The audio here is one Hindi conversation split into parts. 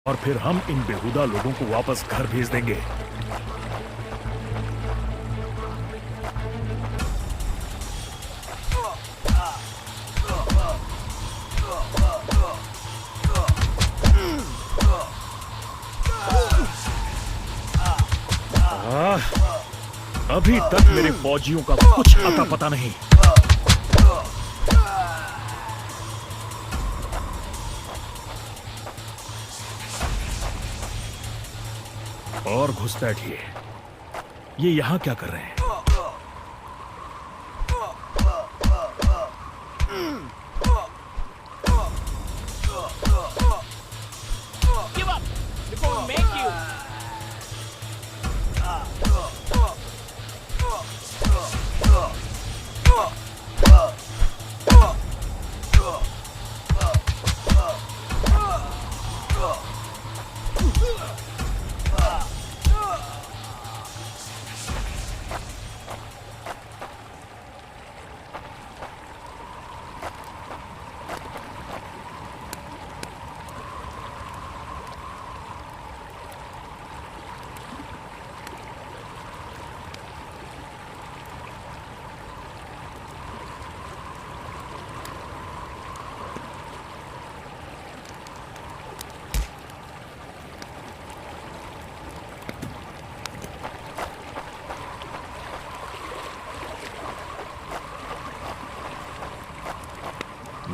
और फिर हम इन बेहुदा लोगों को वापस घर भेज देंगे। अभी तक मेरे फौजियों का कुछ अता पता नहीं। और घुसपैठिए, ये यहां क्या कर रहे हैं? Give up before we make you.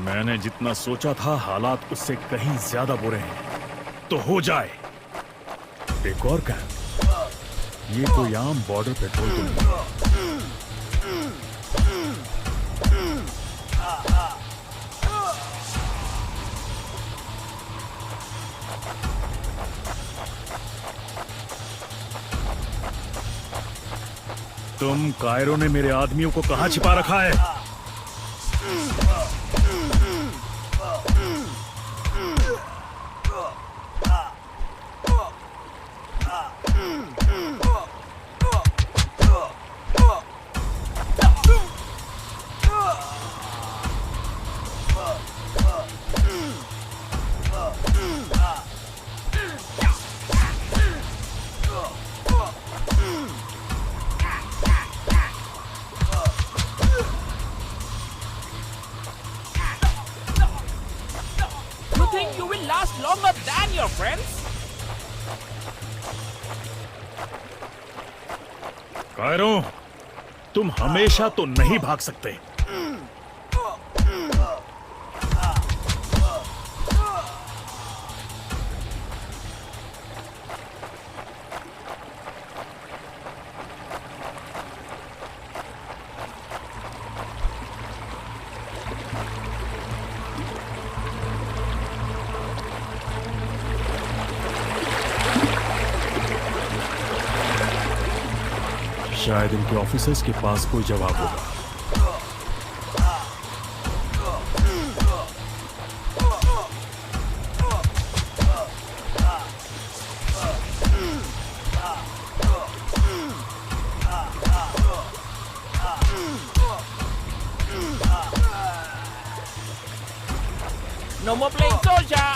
मैंने जितना सोचा था हालात उससे कहीं ज्यादा बुरे हैं। तो हो जाए। एक और कैंप। ये कोई आम बॉर्डर पेट्रोल तो नहीं। तुम कायरो ने मेरे आदमियों को कहां छिपा रखा है? You think you will last longer than your friends? Cairo, तुम हमेशा तो नहीं भाग सकते। शायद इनके ऑफिसर्स के पास कोई जवाब होगा। No more playing soldier.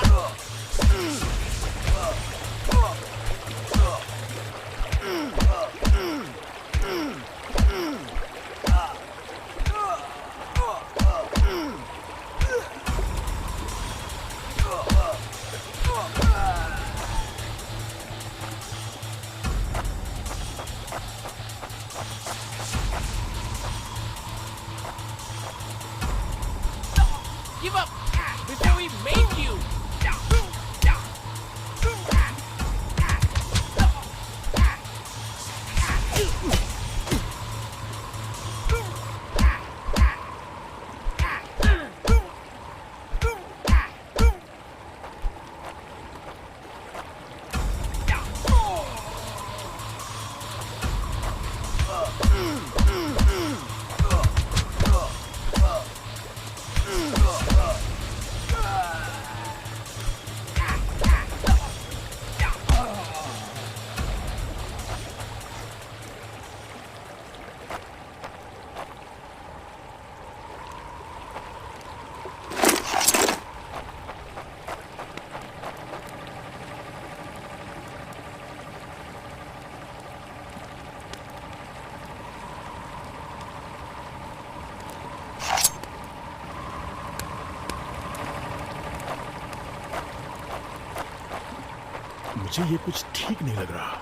मुझे ये कुछ ठीक नहीं लग रहा।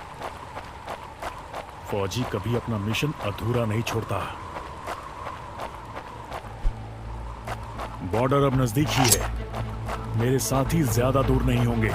फौजी कभी अपना मिशन अधूरा नहीं छोड़ता। बॉर्डर अब नजदीक ही है। मेरे साथी ज्यादा दूर नहीं होंगे।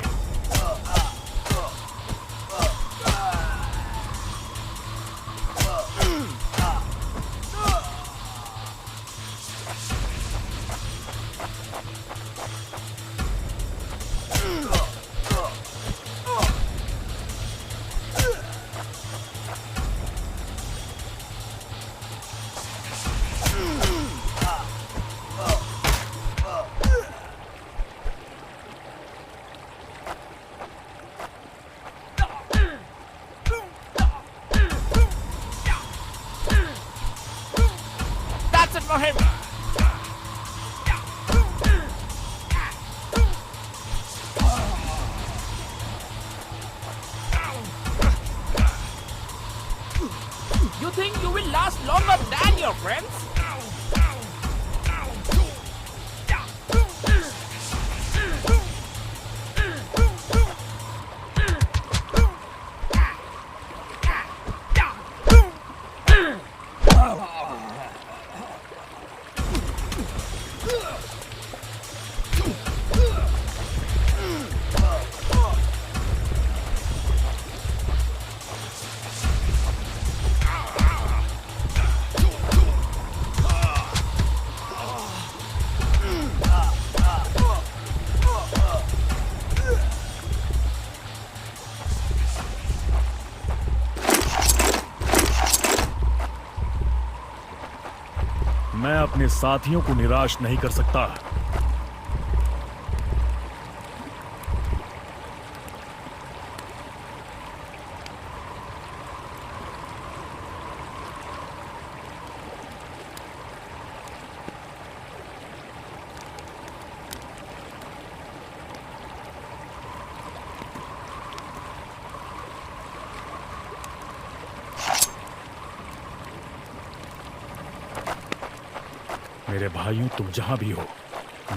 That's it for him. You think you will last longer than your friends? मैं अपने साथियों को निराश नहीं कर सकता। मेरे भाइयों, तुम जहां भी हो,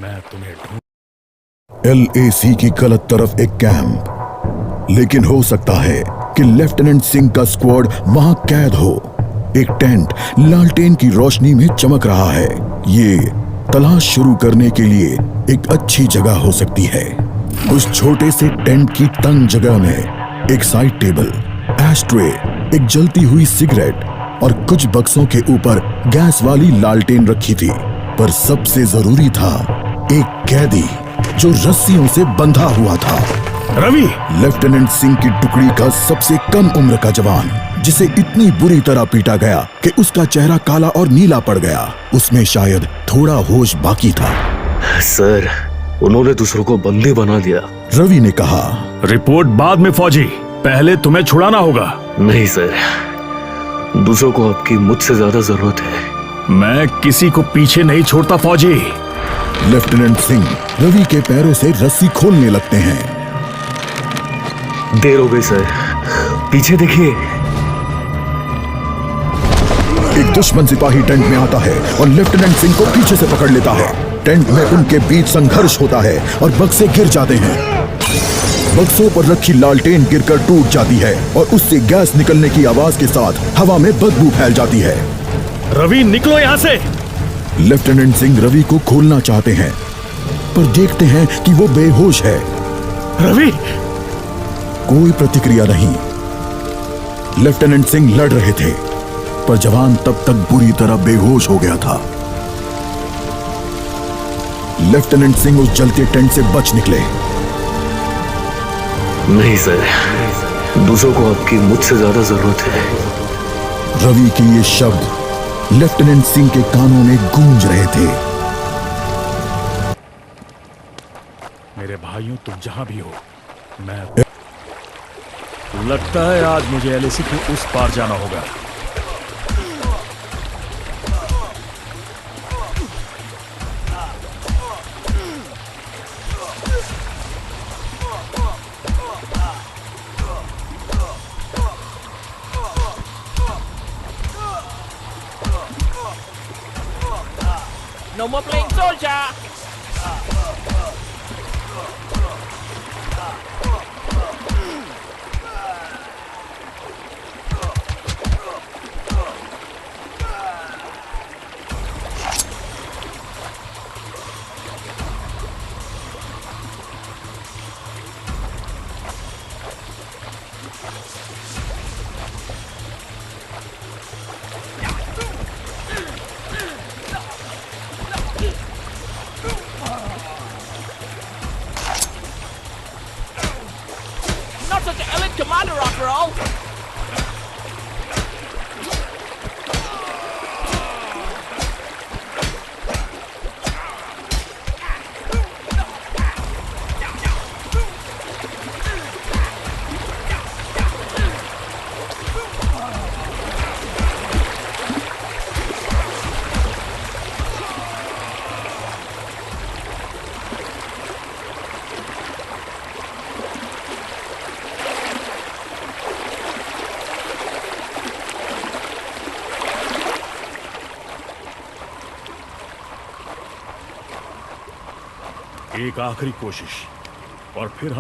मैं तुम्हें ढूंढ। LAC की गलत तरफ एक कैंप, लेकिन हो सकता है कि लेफ्टिनेंट सिंह का स्क्वाड वहां कैद हो। एक टेंट लालटेन की रोशनी में चमक रहा है। ये तलाश शुरू करने के लिए एक अच्छी जगह हो सकती है। उस छोटे से टेंट की तंग जगह में एक साइड टेबल, एस्ट्रे, एक जलती हुई सिगरेट और कुछ बक्सों के ऊपर गैस वाली लालटेन रखी थी। पर सबसे जरूरी था एक कैदी जो रस्सियों से बंधा हुआ था। रवि! लेफ्टिनेंट सिंह की टुकड़ी का सबसे कम उम्र का जवान, जिसे इतनी बुरी तरह पीटा गया कि उसका चेहरा काला और नीला पड़ गया। उसमें शायद थोड़ा होश बाकी था। सर, उन्होंने दूसरों को बंदी बना दिया। रवि ने कहा। रिपोर्ट बाद में फौजी, पहले तुम्हें छुड़ाना होगा। नहीं सर, दूसरों को आपकी मुझसे ज्यादा जरूरत है। मैं किसी को पीछे नहीं छोड़ता फौजी। लेफ्टिनेंट सिंह रवि के पैरों से रस्सी खोलने लगते हैं। देर हो गई सर, पीछे देखिए। एक दुश्मन सिपाही टेंट में आता है और लेफ्टिनेंट सिंह को पीछे से पकड़ लेता है। टेंट में उनके बीच संघर्ष होता है और बक्से गिर जाते हैं। बक्सों पर रखी लालटेन गिरकर टूट जाती है और उससे गैस निकलने की आवाज के साथ हवा में बदबू फैल जाती है। रवि, निकलो यहाँ से! लेफ्टिनेंट सिंह रवि को खोलना चाहते हैं, पर देखते हैं कि वो बेहोश है। रवि! कोई प्रतिक्रिया नहीं। लेफ्टिनेंट सिंह लड़ रहे थे, पर जवान तब तक बुरी तरह बेहोश हो गया था। लेफ्टिनेंट सिंह उस जलते टेंट से बच निकले। नहीं सर, दूसरों को आपकी मुझसे ज्यादा जरूरत है। रवि के ये शब्द लेफ्टिनेंट सिंह के कानों में गूंज रहे थे। मेरे भाइयों, तुम जहां भी हो, मैं लगता है आज मुझे LAC के उस पार जाना होगा। No more playing soldier. such an elite commander after all. एक आखिरी कोशिश और फिर हम